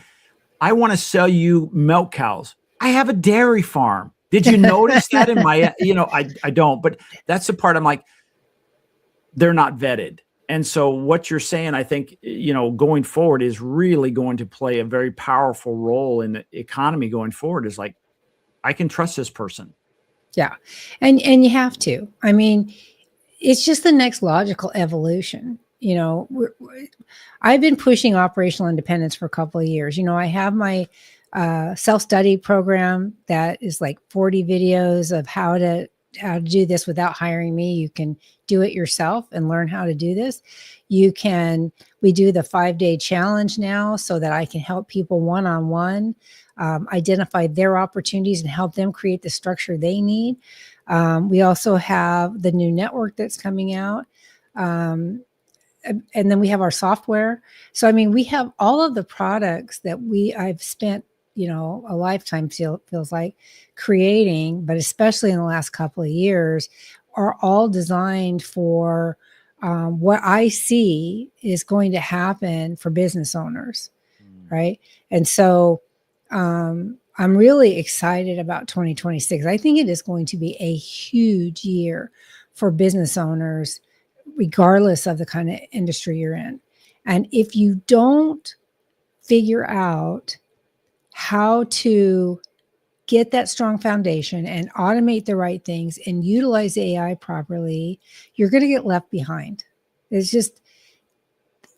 I want to sell you milk cows. I have a dairy farm. Did you notice that in my, I don't, but that's the part I'm like, they're not vetted. And so what you're saying, I think, going forward is really going to play a very powerful role in the economy going forward, is like, I can trust this person. Yeah. And you have to. It's just the next logical evolution. I've been pushing operational independence for a couple of years. I have my self-study program that is like 40 videos of how to do this without hiring me. You can do it yourself and learn how to do this. We do the 5-day challenge now, so that I can help people one-on-one identify their opportunities and help them create the structure they need. We also have the new network that's coming out. And then we have our software. So, we have all of the products that I've spent, a lifetime feels like creating, but especially in the last couple of years, are all designed for what I see is going to happen for business owners. Right. And so, I'm really excited about 2026. I think it is going to be a huge year for business owners, regardless of the kind of industry you're in. And if you don't figure out how to get that strong foundation and automate the right things and utilize AI properly, you're going to get left behind. It's just,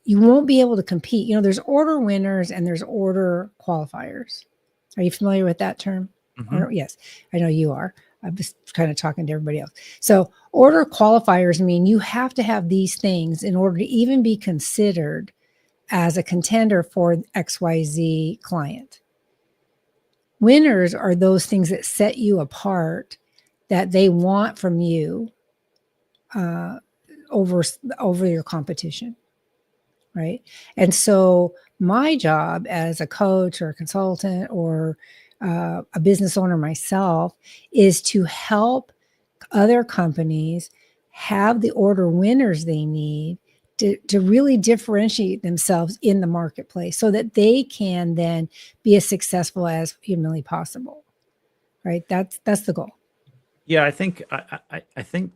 you won't be able to compete. You know, there's order winners and there's order qualifiers. Are you familiar with that term? Mhm. Yes, I know you are. I was kind of talking to everybody else. So order qualifiers mean you have to have these things in order to even be considered as a contender for XYZ client. Winners are those things that set you apart, that they want from you over your competition, right? And so my job as a coach or a consultant or a business owner myself is to help other companies have the order winners they need to really differentiate themselves in the marketplace so that they can then be as successful as humanly possible, right? That's the goal. Yeah, I think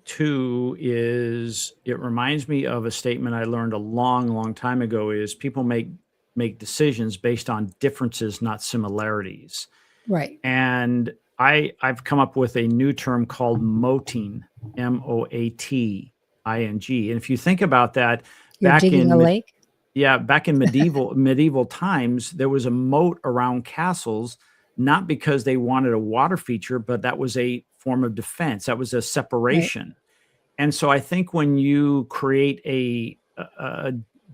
too is it reminds me of a statement I learned a long, long time ago is people make decisions based on differences, not similarities. Right. And I've come up with a new term called moating, Moating. And if you think about that, You're back digging a in lake. yeah, back in medieval times, there was a moat around castles, not because they wanted a water feature, but that was a form of defense. That was a Right. separation. And so I think when you create a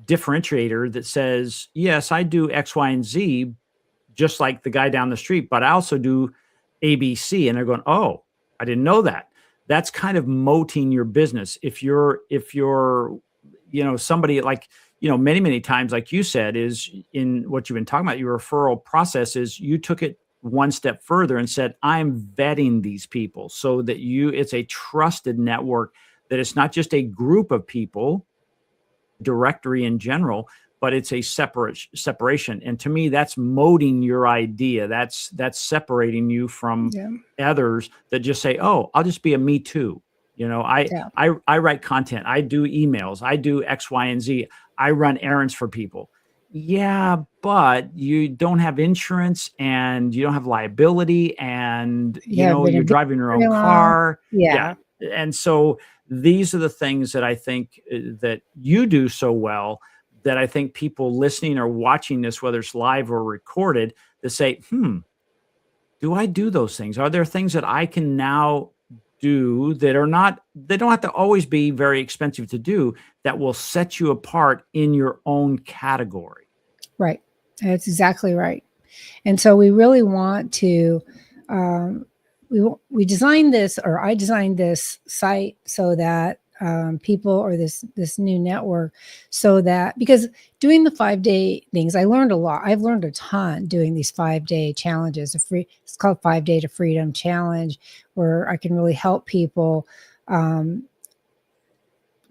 differentiator that says, yes, I do X, Y, and Z, just like the guy down the street, but I also do ABC. And they're going, oh, I didn't know that. That's kind of moating your business. If you're, somebody like, many, many times, like you said, is in what you've been talking about, your referral process is you took it one step further and said, I'm vetting these people so that it's a trusted network, that it's not just a group of people, directory in general, but it's a separation. And to me, that's molding your idea. That's separating you from Yeah. others that just say, "Oh, I'll just be a me too." I Yeah. I write content. I do emails. I do X, Y, and Z. I run errands for people. Yeah, but you don't have insurance and you don't have liability and You have been you're in business driving your own very long. car. Yeah. Yeah. And so these are the things that I think that you do so well, that I think people listening or watching this, whether it's live or recorded, to say, do I do those things? Are there things that I can now do that are not, they don't have to always be very expensive to do, that will set you apart in your own category? Right. That's exactly right. And so we really want to, um, we designed this, or I designed this site so that people, or this new network, so that, because doing the 5-day things, I learned a lot. I've learned a ton doing these 5-day challenges. It's called 5 Day to Freedom Challenge, where I can really help people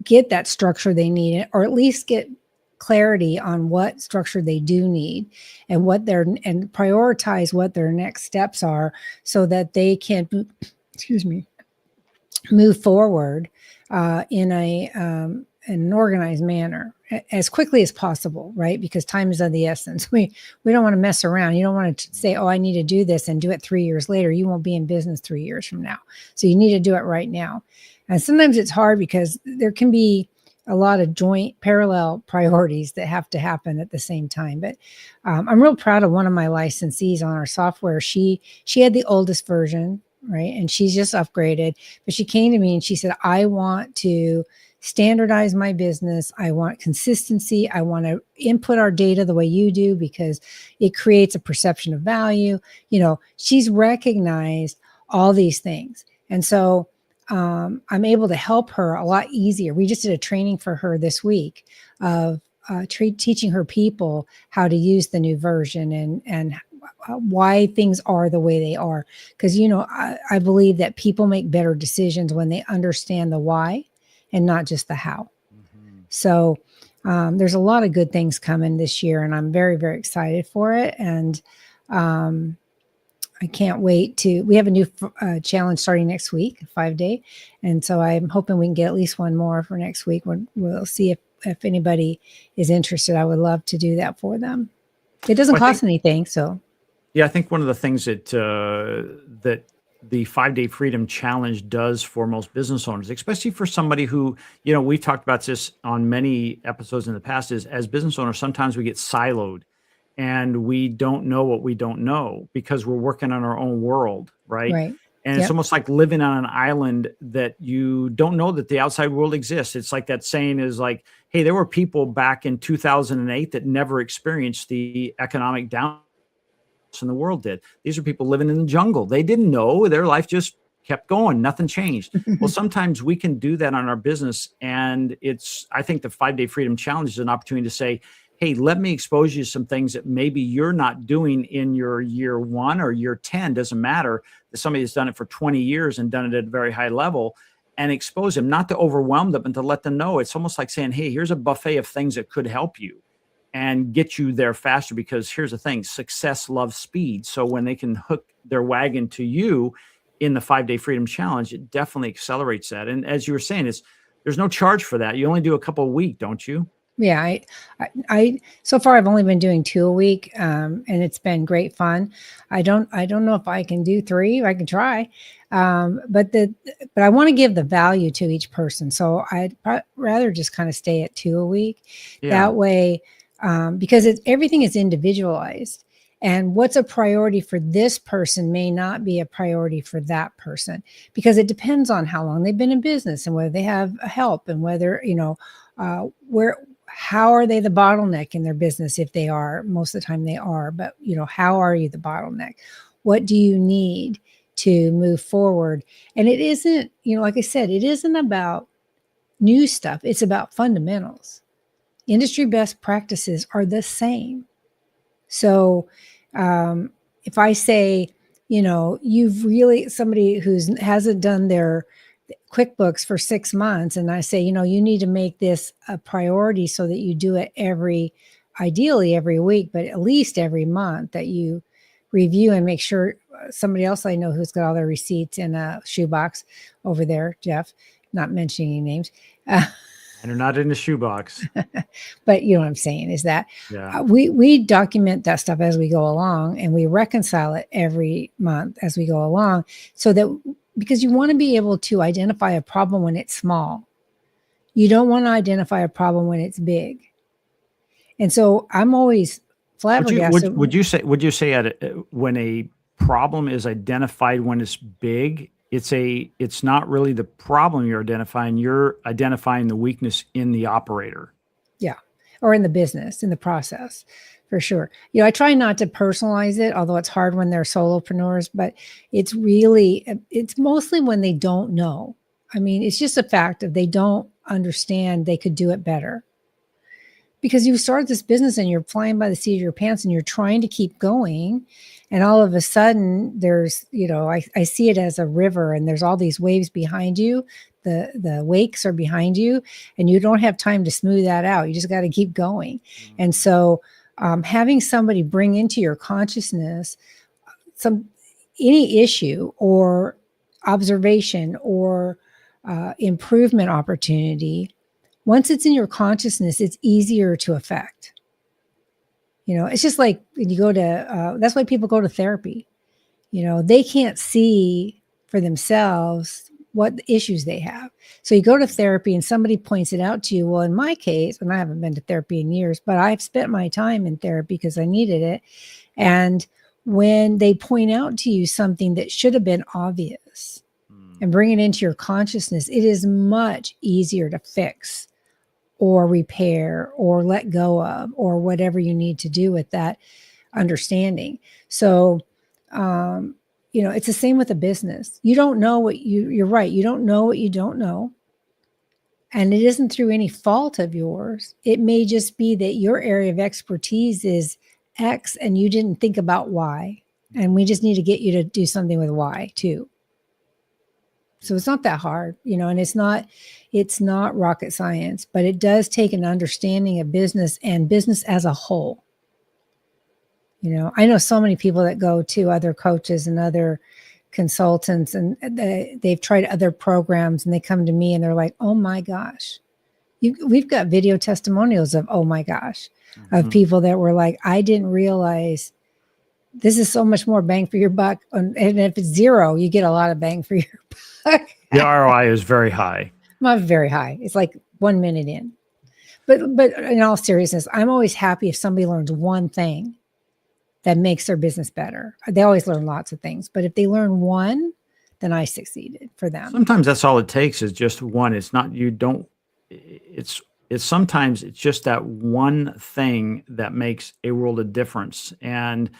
get that structure they need, or at least get clarity on what structure they do need, and and prioritize what their next steps are, so that they can excuse me, move forward in an organized manner as quickly as possible, right? Because time is of the essence. We don't want to mess around. You don't want to say, oh, I need to do this and do it 3 years later. You won't be in business 3 years from now. So you need to do it right now. And sometimes it's hard because there can be a lot of joint parallel priorities that have to happen at the same time. But I'm real proud of one of my licensees on our software. She had the oldest version, right? And she's just upgraded. But she came to me and she said, I want to standardize my business. I want consistency. I want to input our data the way you do, because it creates a perception of value. She's recognized all these things. And so I'm able to help her a lot easier. We just did a training for her this week of teaching her people how to use the new version, and why things are the way they are. Because, I believe that people make better decisions when they understand the why and not just the how. Mhm. So there's a lot of good things coming this year, and I'm very, very excited for it. And I can't wait we have a new challenge starting next week, 5-day. And so I'm hoping we can get at least one more for next week. We'll see if anybody is interested. I would love to do that for them. It doesn't Well, cost anything. So Yeah, I think one of the things that the 5 Day Freedom Challenge does for most business owners, especially for somebody who, we've talked about this on many episodes in the past, is as business owners, sometimes we get siloed and we don't know what we don't know because we're working on our own world, right? Right. And it's Yep. almost like living on an island that you don't know that the outside world exists. It's like that saying is like, hey, there were people back in 2008 that never experienced the economic down in the world did. These are people living in the jungle. They didn't know. Their life just kept going. Nothing changed. Well, sometimes we can do that on our business. And I think the 5 Day Freedom Challenge is an opportunity to say, hey, let me expose you to some things that maybe you're not doing in your year 1 or year 10, doesn't matter. That somebody has done it for 20 years and done it at a very high level, and expose them, not to overwhelm them, but to let them know. It's almost like saying, hey, here's a buffet of things that could help you and get you there faster, because here's the thing, success loves speed. So when they can hook their wagon to you in the 5 Day Freedom Challenge, it definitely accelerates that. And as you were saying, there's no charge for that. You only do a couple a week, don't you? Yeah, so far I've only been doing 2 a week, and it's been great fun. I don't know if I can do 3. I can try, but I want to give the value to each person. So I'd rather just kind of stay at 2 a week. Yeah. That way, because everything is individualized, and what's a priority for this person may not be a priority for that person, because it depends on how long they've been in business and whether they have help, and whether, how are they the bottleneck in their business? If they are, most of the time they are, but how are you the bottleneck? What do you need to move forward? And it isn't, like I said, it isn't about new stuff. It's about fundamentals. Industry best practices are the same. So if I say, you've really, somebody who hasn't done their QuickBooks for 6 months, and I say, you need to make this a priority so that you do it ideally every week, but at least every month, that you review and make sure. Somebody else I know who's got all their receipts in a shoebox over there, Jeff, not mentioning any names. And they're not in the shoebox. But you know what I'm saying is that Yeah. We document that stuff as we go along, and we reconcile it every month as we go along, so that, because you want to be able to identify a problem when it's small. You don't want to identify a problem when it's big. And so I'm always flabbergasted. Would you say when a problem is identified when it's big, it's not really the problem you're identifying the weakness in the operator. Yeah. Or in the business, in the process, for sure. I try not to personalize it, although it's hard when they're solopreneurs, but it's mostly when they don't know. I mean, it's just a fact of they don't understand they could do it better. Because you start this business and you're flying by the seat of your pants and you're trying to keep going. And all of a sudden there's, I see it as a river, and there's all these waves behind you. The wakes are behind you, and you don't have time to smooth that out. You just got to keep going. Mm-hmm. And so having somebody bring into your consciousness any issue or observation or improvement opportunity, once it's in your consciousness, it's easier to affect. It's just like when you go to, that's why people go to therapy. They can't see for themselves what issues they have. So you go to therapy and somebody points it out to you. Well, in my case, and I haven't been to therapy in years, but I've spent my time in therapy because I needed it. And when they point out to you something that should have been obvious and bring it into your consciousness, it is much easier to fix or repair or let go of, or whatever you need to do with that understanding. So, it's the same with a business. You don't know what you're right. You don't know what you don't know. And it isn't through any fault of yours. It may just be that your area of expertise is X and you didn't think about Y. And we just need to get you to do something with Y too. So it's not that hard, and it's not rocket science, but it does take an understanding of business and business as a whole. I know so many people that go to other coaches and other consultants, and they've tried other programs, and they come to me and they're like, oh my gosh, we've got video testimonials of, oh my gosh, of people that were like, I didn't realize this is so much more bang for your buck. And if it's zero, you get a lot of bang for your buck. The ROI is very high. Not very high. It's like 1 minute in. But in all seriousness, I'm always happy if somebody learns one thing that makes their business better. They always learn lots of things, but if they learn one, then I succeeded for them. Sometimes that's all it takes is just one. It's not, you don't, it's sometimes it's just that one thing that makes a world of difference. And,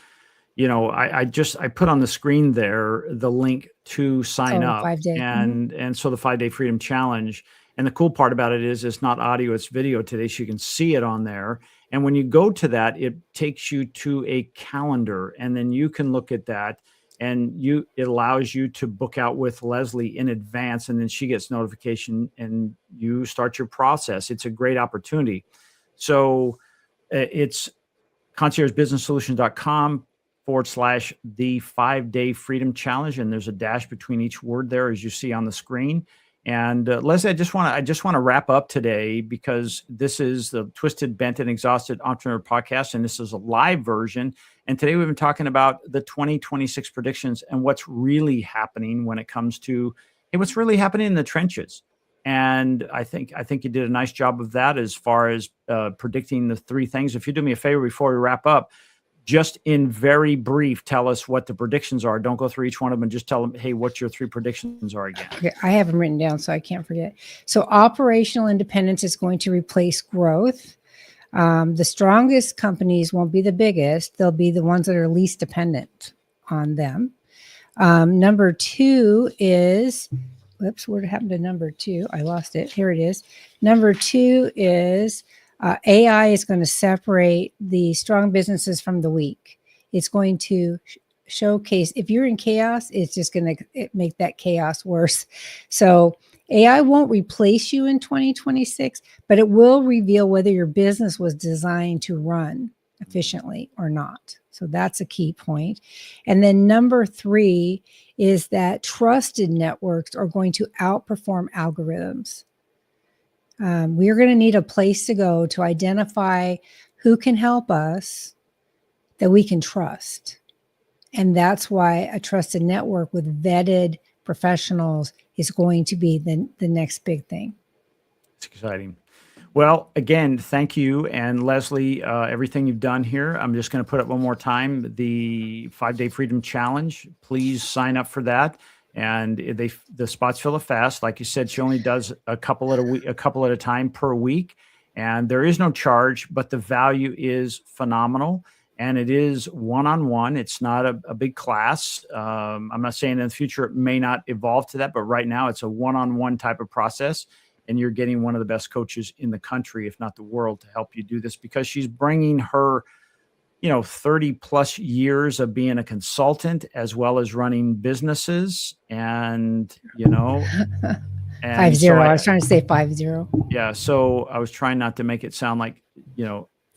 you know, I put on the screen there the link to sign up, 5-day. and so the 5-day freedom challenge. And the cool part about it is it's not audio, it's video today, so you can see it on there. And when you go to that, it takes you to a calendar, and then you can look at that, and it allows you to book out with Leslie in advance, and then she gets notification and you start your process. It's a great opportunity. So it's conciergebusinesssolutions.com/the 5-day freedom challenge. And there's a dash between each word there, as you see on the screen. And Leslie, I just want to wrap up today, because this is the Twisted, Bent, and Exhausted Entrepreneur Podcast, and this is a live version. And today we've been talking about the 2026 predictions and what's really happening when it comes to what's really happening in the trenches. And I think you did a nice job of that as far as predicting the three things. If you do me a favor before we wrap up, just in very brief, tell us what the predictions are. Don't go through each one of them, and just tell them, hey, what your three predictions are again. Okay, I have them written down so I can't forget. So operational independence is going to replace growth. The strongest companies won't be the biggest. They'll be the ones that are least dependent on them. Number 2 is, whoops, what happened to number 2? I lost it. Here it is. Number 2 is AI is going to separate the strong businesses from the weak. It's going to showcase, if you're in chaos, it's just going to make that chaos worse. So AI won't replace you in 2026, but it will reveal whether your business was designed to run efficiently or not. So that's a key point. And then number 3 is that trusted networks are going to outperform algorithms. We are going to need a place to go to identify who can help us that we can trust. And that's why a trusted network with vetted professionals is going to be the next big thing. It's exciting. Well, again, thank you. And Leslie, everything you've done here, I'm just going to put it one more time, the 5-day freedom challenge. Please sign up for that. And the spots fill up fast. Like you said, she only does a couple at a time per week. And there is no charge, but the value is phenomenal. And it is one-on-one. It's not a big class. I'm not saying in the future it may not evolve to that, but right now it's a one-on-one type of process. And you're getting one of the best coaches in the country, if not the world, to help you do this, because she's bringing her 30 plus years of being a consultant as well as running businesses, and, and 50. so I was trying to say 50. Yeah. So I was trying not to make it sound like,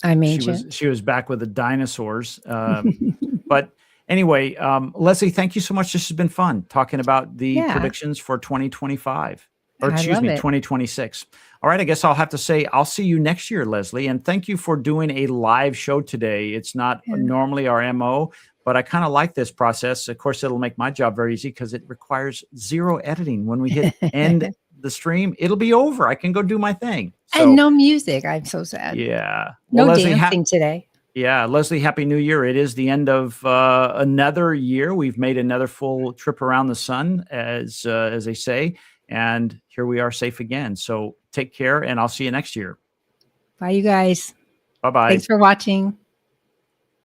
I'm ancient. She was back with the dinosaurs. But anyway, Leslie, thank you so much. This has been fun talking about the predictions for 2025. Or excuse me, 2026. All right, I guess I'll have to say I'll see you next year, Leslie. And thank you for doing a live show today. It's not normally our MO, but I kind of like this process. Of course, it'll make my job very easy because it requires zero editing. When we hit end the stream, it'll be over. I can go do my thing. So, and no music. I'm so sad. Yeah. Well, no Leslie, dancing today. Yeah, Leslie, Happy New Year. It is the end of another year. We've made another full trip around the sun, as they say. And here we are, safe again. So take care, and I'll see you next year. Bye, you guys. Bye-bye. Thanks for watching.